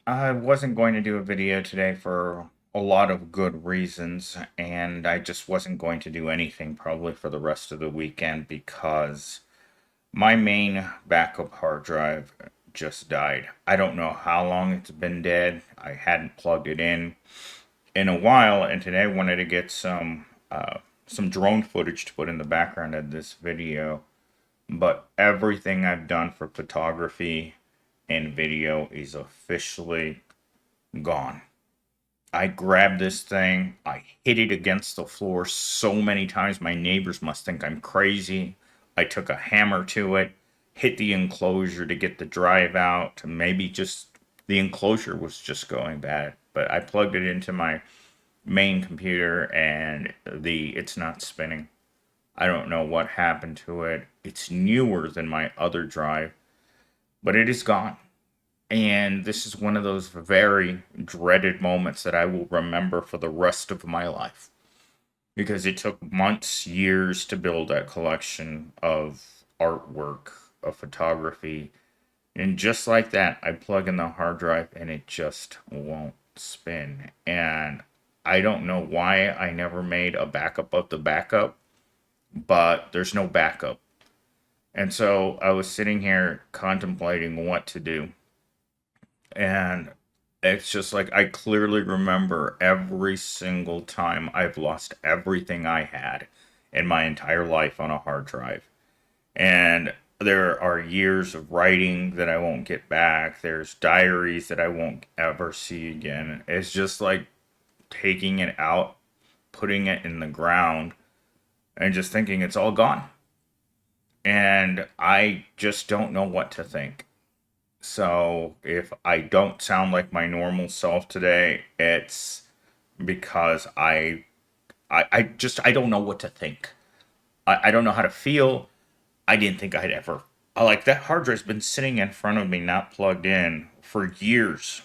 I wasn't going to do a video today for a lot of good reasons, and I just wasn't going to do anything probably for the rest of the weekend because my main backup hard drive just died. I don't know how long it's been dead. I hadn't plugged it in a while, and today I wanted to get some drone footage to put in the background of this video. But everything I've done for photography and video is officially gone. I grabbed this thing, I hit it against the floor so many times, my neighbors must think I'm crazy. I took a hammer to it, hit the enclosure to get the drive out, maybe just the enclosure was just going bad. But I plugged it into my main computer and it's not spinning. I don't know what happened to it. It's newer than my other drive, but it is gone. And this is one of those very dreaded moments that I will remember for the rest of my life. Because it took months, years to build that collection of artwork, of photography. And just like that, I plug in the hard drive and it just won't spin. And I don't know why I never made a backup of the backup, but there's no backup. And so I was sitting here contemplating what to do. And it's just like I clearly remember every single time I've lost everything I had in my entire life on a hard drive. And there are years of writing that I won't get back. There's diaries that I won't ever see again. It's just like taking it out, putting it in the ground, and just thinking it's all gone. And I just don't know what to think. So if I don't sound like my normal self today, it's because I don't know what to think. I don't know how to feel. I didn't think I'd ever like that hard drive's been sitting in front of me, not plugged in for years.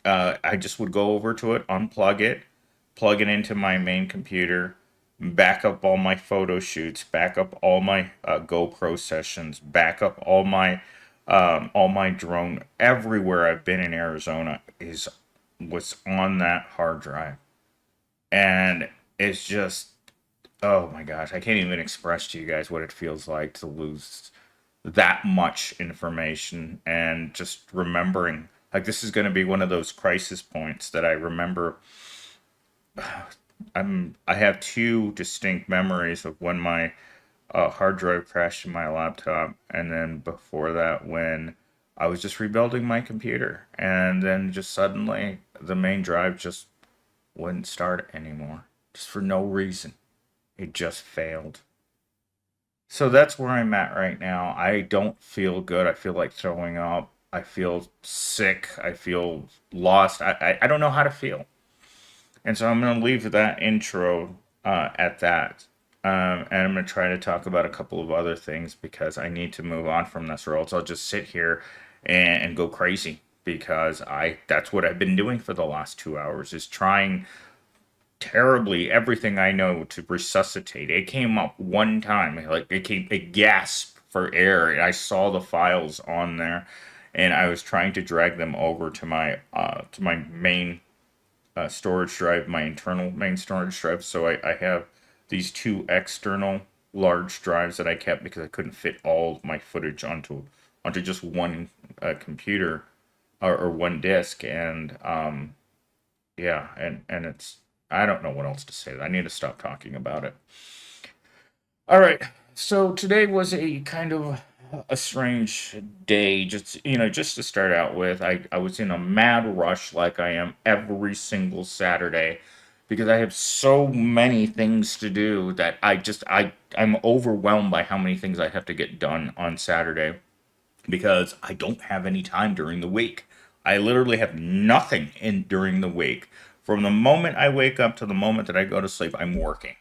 I just would go over to it, unplug it, plug it into my main computer, back up all my photo shoots, back up all my GoPro sessions, back up all my drone. Everywhere I've been in Arizona is was on that hard drive, and it's just oh my gosh, I can't even express to you guys what it feels like to lose that much information and just remembering like this is going to be one of those crisis points that I remember. I have two distinct memories of when my hard drive crashed in my laptop, and then before that when I was just rebuilding my computer, and then just suddenly the main drive just wouldn't start anymore, just for no reason. It just failed. So that's where I'm at right now. I don't feel good. I feel like throwing up. I feel sick. I feel lost. I don't know how to feel. And so I'm going to leave that intro at that. And I'm going to try to talk about a couple of other things because I need to move on from this, or else I'll just sit here and go crazy because I that's what I've been doing for the last 2 hours is trying terribly everything I know to resuscitate. It came up one time, like it came a gasp for air, and I saw the files on there, and I was trying to drag them over to my main storage drive, my internal main storage drive. So I have these two external large drives that I kept because I couldn't fit all of my footage onto just one computer or one disk, and yeah, and it's I don't know what else to say. I need to stop talking about it. All right. So today was a kind of a strange day. Just just to start out with, I was in a mad rush like I am every single Saturday because I have so many things to do that I'm overwhelmed by how many things I have to get done on Saturday because I don't have any time during the week. I literally have nothing in during the week. From the moment I wake up to the moment that I go to sleep, I'm working,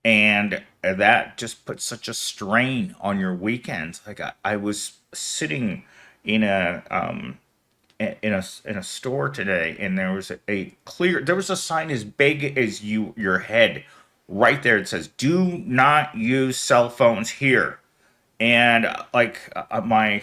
and that just puts such a strain on your weekends. Like I was sitting in a store today, and there was a sign as big as your head right there. It says, "Do not use cell phones here." And my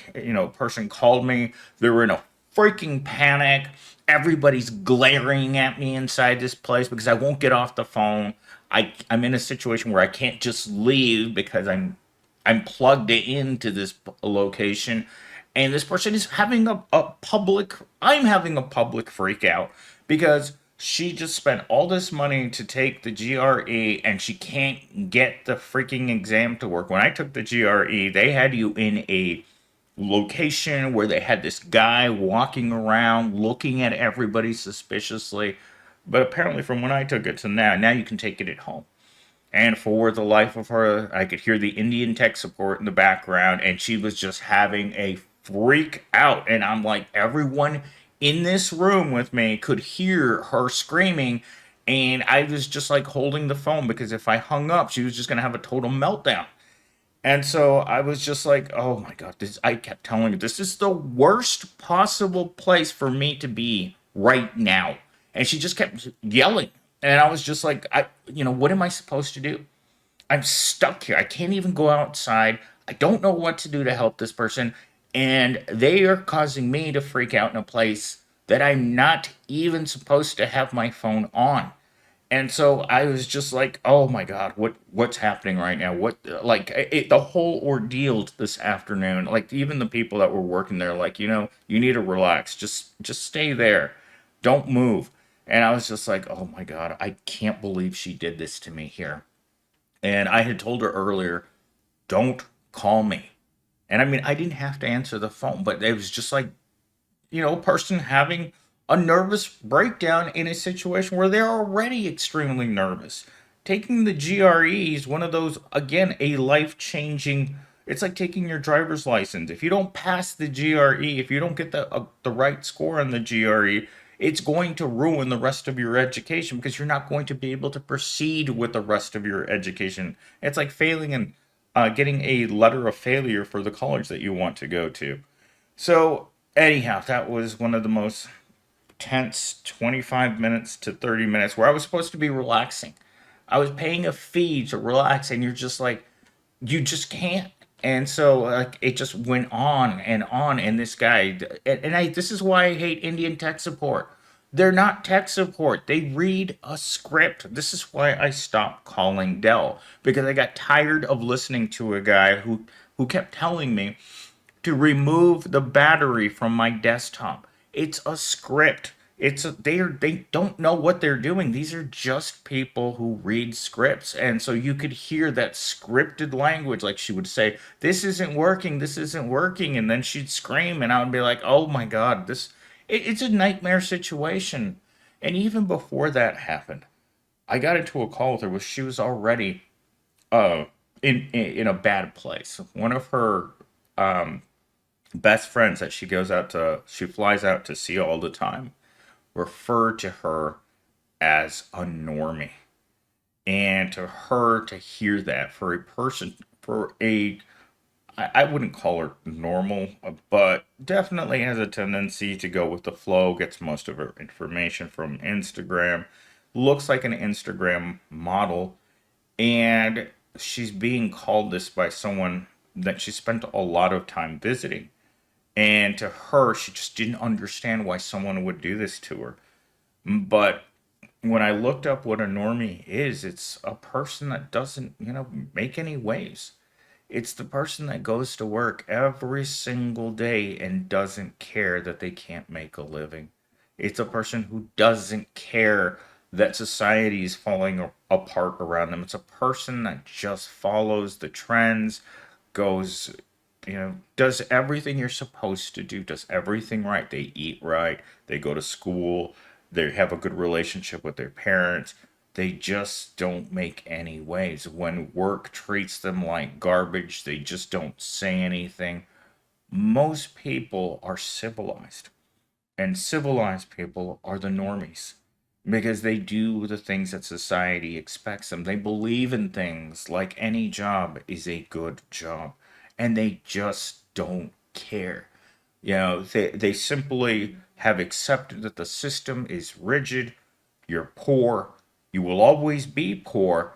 person called me. They were in a freaking panic. Everybody's glaring at me inside this place because I won't get off the phone. I'm in a situation where I can't just leave because I'm plugged into this location, and this person is having a public. I'm having a public freak out because she just spent all this money to take the GRE and she can't get the freaking exam to work. When I took the GRE, they had you in a location where they had this guy walking around looking at everybody suspiciously. But apparently, from when I took it to now you can take it at home. And for the life of her, I could hear the Indian tech support in the background, and she was just having a freak out. And I'm like, everyone in this room with me could hear her screaming. And I was just like holding the phone because if I hung up, she was just going to have a total meltdown. And so I was just like, oh my God, this, I kept telling her, this is the worst possible place for me to be right now. And she just kept yelling. And I was just like, what am I supposed to do? I'm stuck here. I can't even go outside. I don't know what to do to help this person. And they are causing me to freak out in a place that I'm not even supposed to have my phone on. And so I was just like, "Oh my God, what's happening right now? What like the whole ordeal this afternoon? Like even the people that were working there, like you need to relax. Just stay there, don't move." And I was just like, "Oh my God, I can't believe she did this to me here." And I had told her earlier, "Don't call me." And I mean, I didn't have to answer the phone, but it was just like a person having a nervous breakdown in a situation where they're already extremely nervous. Taking the GRE is one of those, again, a life changing. It's like taking your driver's license. If you don't pass the GRE, if you don't get the right score on the GRE, it's going to ruin the rest of your education because you're not going to be able to proceed with the rest of your education. It's like failing and getting a letter of failure for the college that you want to go to. So, anyhow, that was one of the most tense 25 minutes to 30 minutes where I was supposed to be relaxing. I was paying a fee to relax, and you're just like, you just can't. And so, like, it just went on and on. And this guy, this is why I hate Indian tech support. They're not tech support. They read a script. This is why I stopped calling Dell because I got tired of listening to a guy who kept telling me to remove the battery from my desktop. It's a script. They don't know what they're doing. These are just people who read scripts. And so you could hear that scripted language like she would say, "This isn't working. This isn't working." And then she'd scream and I would be like, "Oh my God, it's a nightmare situation." And even before that happened, I got into a call with her where she was already uh in a bad place. One of her best friends that she flies out to see all the time refer to her as a normie. And to her to hear that for a person, for a, I wouldn't call her normal, but definitely has a tendency to go with the flow, gets most of her information from Instagram, looks like an Instagram model, and she's being called this by someone that she spent a lot of time visiting. And to her, she just didn't understand why someone would do this to her. But when I looked up what a normie is, it's a person that doesn't, make any waves. It's the person that goes to work every single day and doesn't care that they can't make a living. It's a person who doesn't care that society is falling apart around them. It's a person that just follows the trends, goes, does everything you're supposed to do, does everything right. They eat right, they go to school, they have a good relationship with their parents. They just don't make any waves. When work treats them like garbage, they just don't say anything. Most people are civilized, and civilized people are the normies because they do the things that society expects them. They believe in things like any job is a good job, and they just don't care. They simply have accepted that the system is rigid. You're poor. You will always be poor,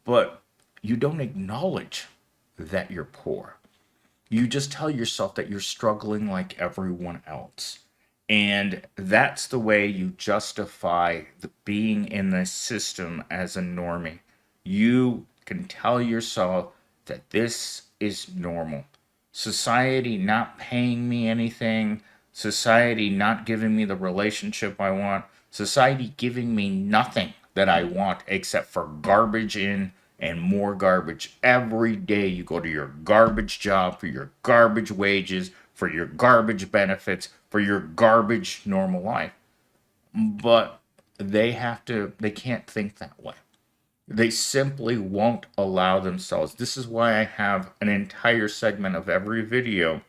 but you don't acknowledge that you're poor. You just tell yourself that you're struggling like everyone else. And that's the way you justify the being in this system as a normie. You can tell yourself that this is normal. Society not paying me anything, society not giving me the relationship I want, society giving me nothing that I want except for garbage in and more garbage. Every day you go to your garbage job for your garbage wages, for your garbage benefits, for your garbage normal life. But they can't think that way. They simply won't allow themselves. This is why I have an entire segment of every video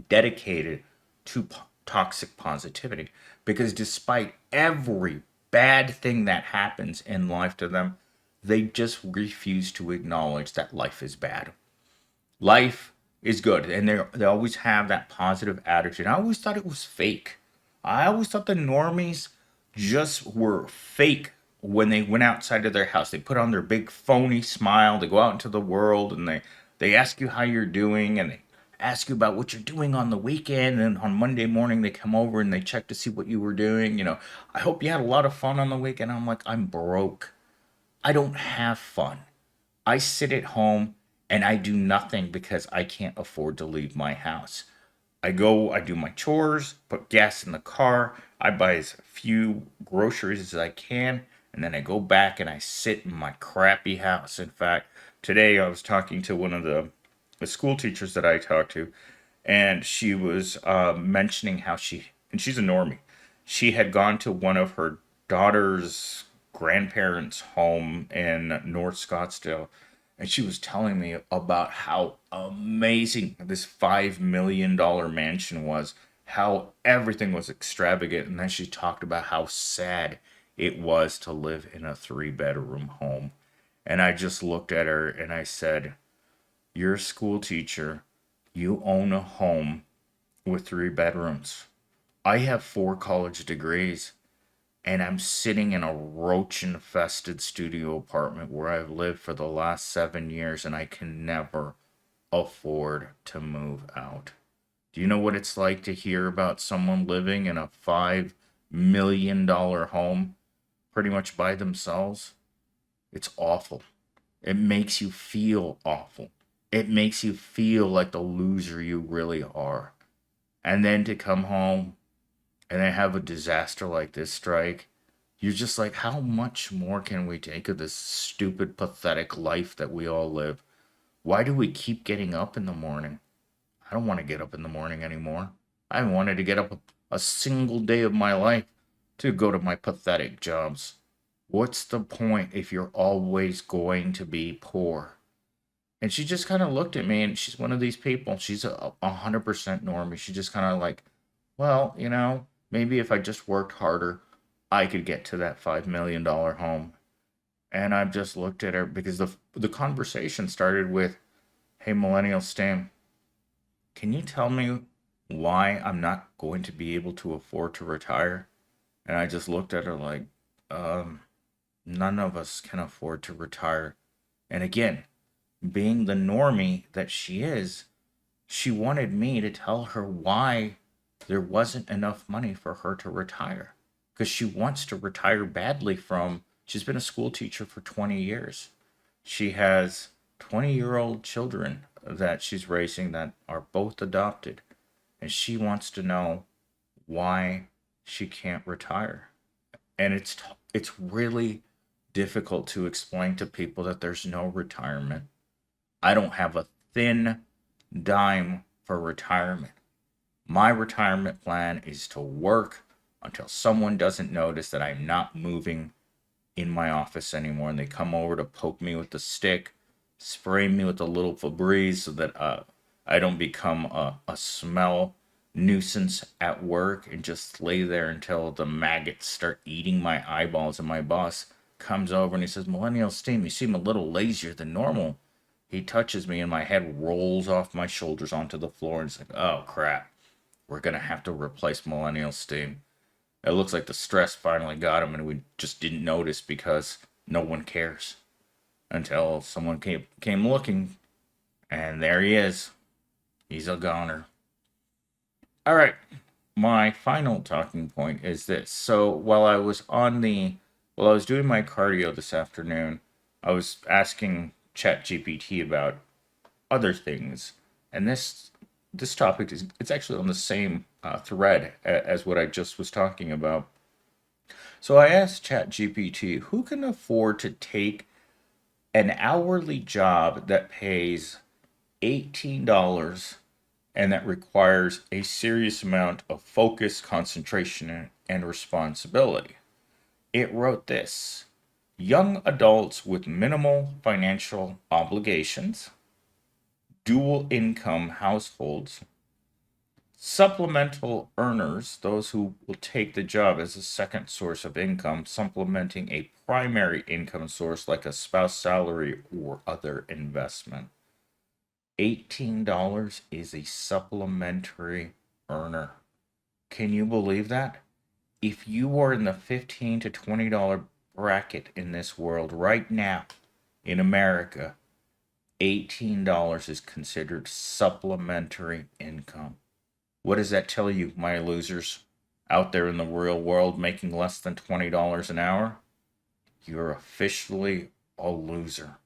dedicated to toxic positivity. Because despite every bad thing that happens in life to them, they just refuse to acknowledge that life is bad. Life is good, and they always have that positive attitude. I always thought it was fake. I always thought the normies just were fake when they went outside of their house. They put on their big phony smile. They go out into the world and they ask you how you're doing, and they ask you about what you're doing on the weekend. And on Monday morning, they come over and they check to see what you were doing. I hope you had a lot of fun on the weekend. I'm like, I'm broke. I don't have fun. I sit at home and I do nothing because I can't afford to leave my house. I go, I do my chores, put gas in the car, I buy as few groceries as I can, and then I go back and I sit in my crappy house. In fact, today I was talking to one of the school teachers that I talked to, and she was mentioning how and she's a normie, she had gone to one of her daughter's grandparents' home in North Scottsdale, and she was telling me about how amazing this $5 million mansion was, how everything was extravagant, and then she talked about how sad it was to live in a 3 bedroom home. And I just looked at her and I said, you're a school teacher. You own a home with 3 bedrooms. I have 4 college degrees, and I'm sitting in a roach infested studio apartment where I've lived for the last 7 years, and I can never afford to move out. Do you know what it's like to hear about someone living in a $5 million home pretty much by themselves? It's awful. It makes you feel awful. It makes you feel like the loser you really are. And then to come home and then have a disaster like this strike, you're just like, how much more can we take of this stupid, pathetic life that we all live? Why do we keep getting up in the morning? I don't want to get up in the morning anymore. I haven't wanted to get up a single day of my life to go to my pathetic jobs. What's the point if you're always going to be poor? And she just kind of looked at me, and she's one of these people. She's 100% normie. She just kind of like, well, maybe if I just worked harder, I could get to that $5 million home. And I just looked at her because the conversation started with, "Hey, Millennial Stam, can you tell me why I'm not going to be able to afford to retire?" And I just looked at her like, um, none of us can afford to retire. And again, being the normie that she is, she wanted me to tell her why there wasn't enough money for her to retire. Because she wants to retire badly she's been a school teacher for 20 years. She has 20-year-old children that she's raising that are both adopted. And she wants to know why she can't retire. And it's really difficult to explain to people that there's no retirement. I don't have a thin dime for retirement. My retirement plan is to work until someone doesn't notice that I'm not moving in my office anymore, and they come over to poke me with the stick, spray me with a little Febreze so that I don't become a smell nuisance at work, and just lay there until the maggots start eating my eyeballs. And my boss comes over and he says, "Millennial Steam, you seem a little lazier than normal." He touches me and my head rolls off my shoulders onto the floor, and it's like, oh crap, we're gonna have to replace Millennial Steam. It looks like the stress finally got him, and we just didn't notice because no one cares until someone came looking, and there he is. He's a goner. All right. my final talking point is this. So while I was doing my cardio this afternoon, I was asking ChatGPT about other things, and this topic is it's actually on the same thread as what I just was talking about. So I asked ChatGPT, who can afford to take an hourly job that pays $18 and that requires a serious amount of focus, concentration, and responsibility? It wrote this: young adults with minimal financial obligations, dual income households, supplemental earners, those who will take the job as a second source of income, supplementing a primary income source like a spouse salary or other investment. $18 is a supplementary earner. Can you believe that? If you are in the $15 to $20 bracket in this world right now in America, $18 is considered supplementary income. What does that tell you, my losers out there in the real world making less than $20 an hour? You're officially a loser.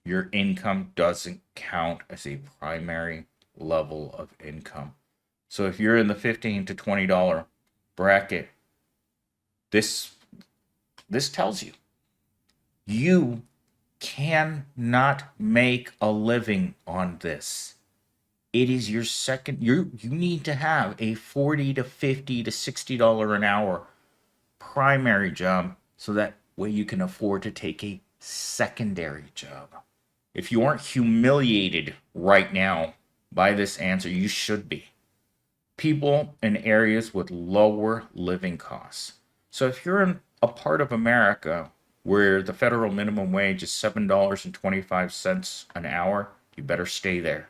Your income doesn't count as a primary level of income. So if you're in the $15 to $20 bracket, this tells you you cannot make a living on this. It is your second. You need to have a 40 to 50 to $60 an hour primary job so that way you can afford to take a secondary job. If you aren't humiliated right now by this answer, you should be. People in areas with lower living costs. So if you're in a part of America where the federal minimum wage is $7.25 an hour, you better stay there.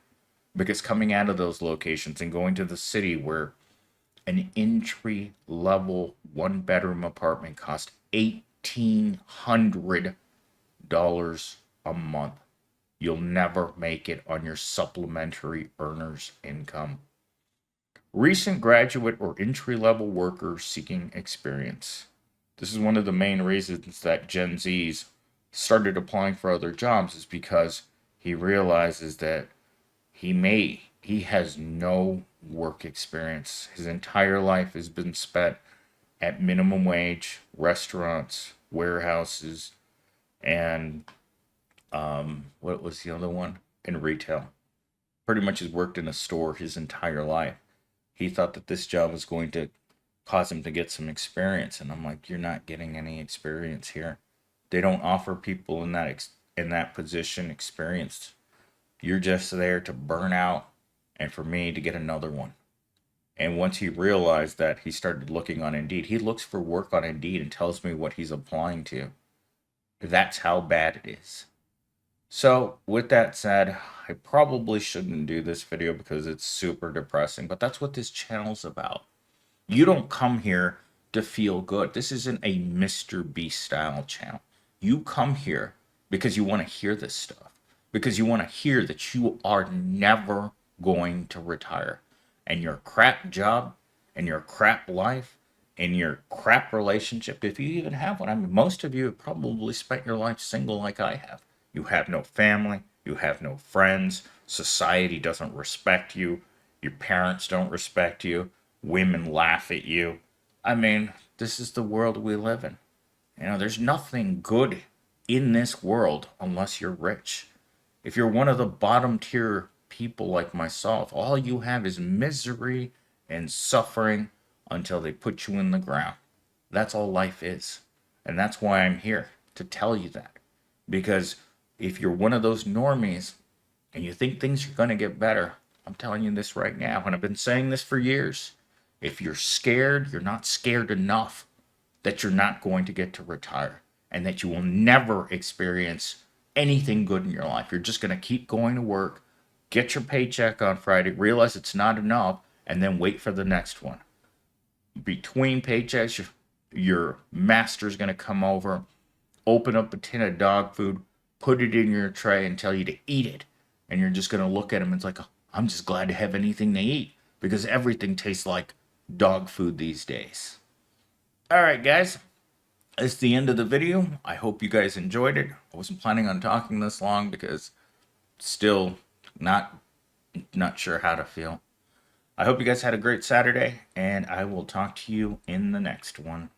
Because coming out of those locations and going to the city where an entry level one bedroom apartment costs $1,800 a month, you'll never make it on your supplementary earner's income. Recent graduate or entry level workers seeking experience. This is one of the main reasons that Gen Zs started applying for other jobs, is because he realizes that he has no work experience. His entire life has been spent at minimum wage restaurants, warehouses, and what was the other one? In retail. Pretty much has worked in a store his entire life. He thought that this job was going to cause him to get some experience, and I'm like, you're not getting any experience here. They don't offer people in that position experience. You're just there to burn out and for me to get another one. And once he realized that, he started looking on Indeed. He looks for work on Indeed and tells me what he's applying to. That's how bad it is. So, with that said, I probably shouldn't do this video because it's super depressing, but that's what this channel's about. You don't come here to feel good. This isn't a Mr. Beast style channel. You come here because you want to hear this stuff. Because you want to hear that you are never going to retire. And your crap job, and your crap life, and your crap relationship, if you even have one. I mean, most of you have probably spent your life single like I have. You have no family, you have no friends, society doesn't respect you, your parents don't respect you, women laugh at you. I mean, this is the world we live in. There's nothing good in this world unless you're rich. If you're one of the bottom tier people like myself, all you have is misery and suffering until they put you in the ground. That's all life is. And that's why I'm here, to tell you that. Because if you're one of those normies and you think things are going to get better, I'm telling you this right now, and I've been saying this for years. If you're scared, you're not scared enough that you're not going to get to retire and that you will never experience anything good in your life. You're just going to keep going to work, get your paycheck on Friday, realize it's not enough, and then wait for the next one. Between paychecks, your master's going to come over, open up a tin of dog food, put it in your tray, and tell you to eat it. And you're just going to look at him and it's like, I'm just glad to have anything to eat because everything tastes like dog food these days. All right, guys. That's the end of the video. I hope you guys enjoyed it. I wasn't planning on talking this long because still not sure how to feel. I hope you guys had a great Saturday, and I will talk to you in the next one.